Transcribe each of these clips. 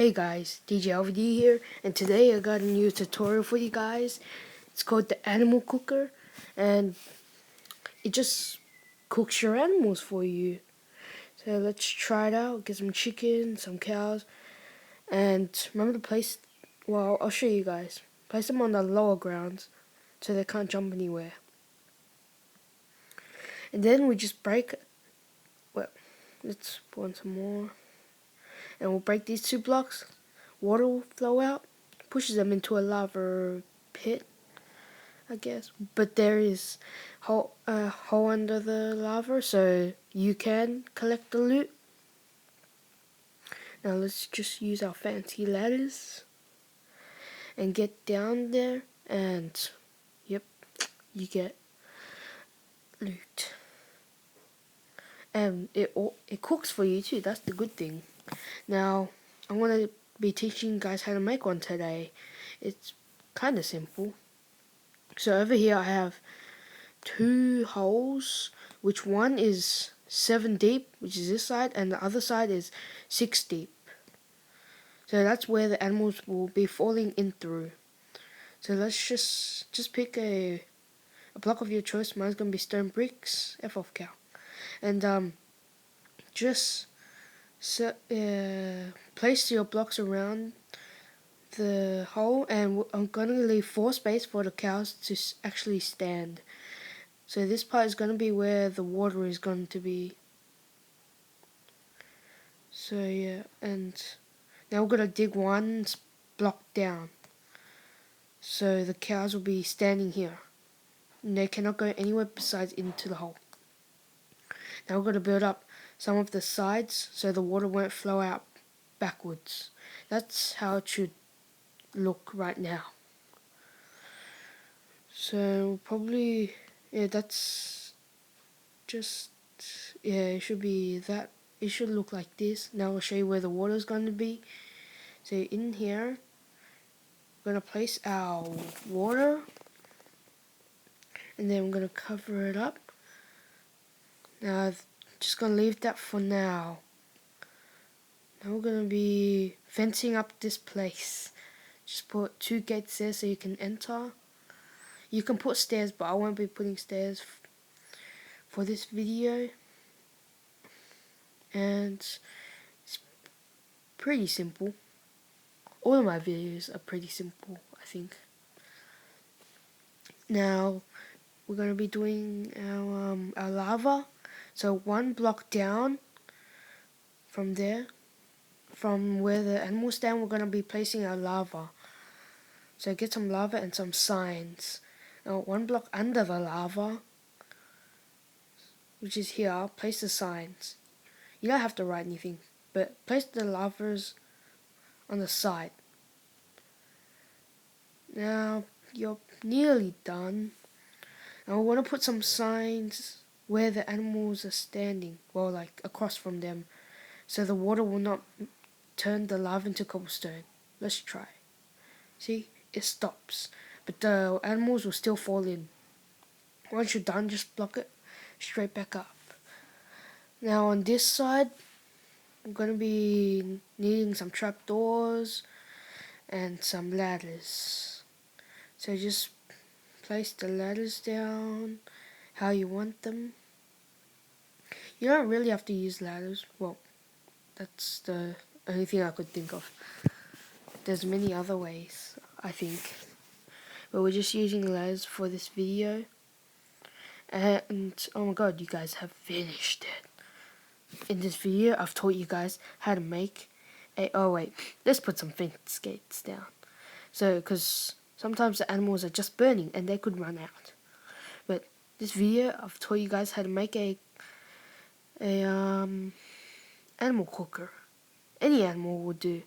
Hey guys, DJ LVD here, and today I got a new tutorial for you guys. It's called the Animal Cooker, and it just cooks your animals for you. So let's try it out. Get some chicken, some cows, and remember to place, well, I'll show you guys. Place them on the lower grounds so they can't jump anywhere. And then we just break, well, let's put on some more. And we'll break these two blocks. Water will flow out, pushes them into a lava pit, I guess. But there is a hole under the lava, so you can collect the loot. Now let's just use our fancy ladders and get down there, and yep, you get loot. And it cooks for you too. That's the good thing. Now I'm gonna be teaching you guys how to make one today. It's kind of simple. So over here I have two holes, which one is 7 deep, which is this side, and the other side is 6 deep. So that's where the animals will be falling in through. So let's just pick a block of your choice. Mine's gonna be stone bricks, F off cow, and just place your blocks around the hole, and I'm gonna leave 4 space for the cows to actually stand. So this part is gonna be where the water is going to be. So yeah, and now we're gonna dig one block down. So the cows will be standing here, and they cannot go anywhere besides into the hole. Now we're gonna build up some of the sides so the water won't flow out backwards. That's how it should look right now. So probably, yeah, that's just, yeah, it should be that. It should look like this. Now I'll show you where the water is going to be. So in here, we're going to place our water, and then we're going to cover it up. Now I'm just going to leave that for now. Now we're going to be fencing up this place. Just put 2 gates there so you can enter. You can put stairs, but I won't be putting stairs for this video. And it's pretty simple. All of my videos are pretty simple, I think. Now we're going to be doing our lava. So 1 block down from there, from where the animals stand, we're going to be placing our lava. So get some lava and some signs. Now 1 block under the lava, which is here, place the signs. You don't have to write anything, but place the lavas on the side. Now you're nearly done. Now we want to put some signs where the animals are standing, well, like across from them, so the water will not turn the lava into cobblestone. Let's try. See, it stops, but the animals will still fall in. Once you're done, just block it straight back up. Now on this side, I'm going to be needing some trapdoors and some ladders. So just place the ladders down how you want them. You don't really have to use ladders. Well, that's the only thing I could think of. There's many other ways, I think. But we're just using ladders for this video. And oh my god, you guys have finished it. In this video, I've taught you guys how to make oh wait, let's put some fence gates down. So, because sometimes the animals are just burning and they could run out. But this video, I've taught you guys how to make a animal cooker. Any animal will do.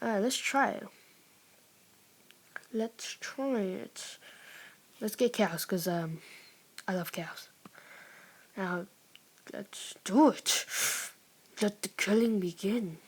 Let's try it. Let's get cows, because I love cows. Now let's do it. Let the killing begin.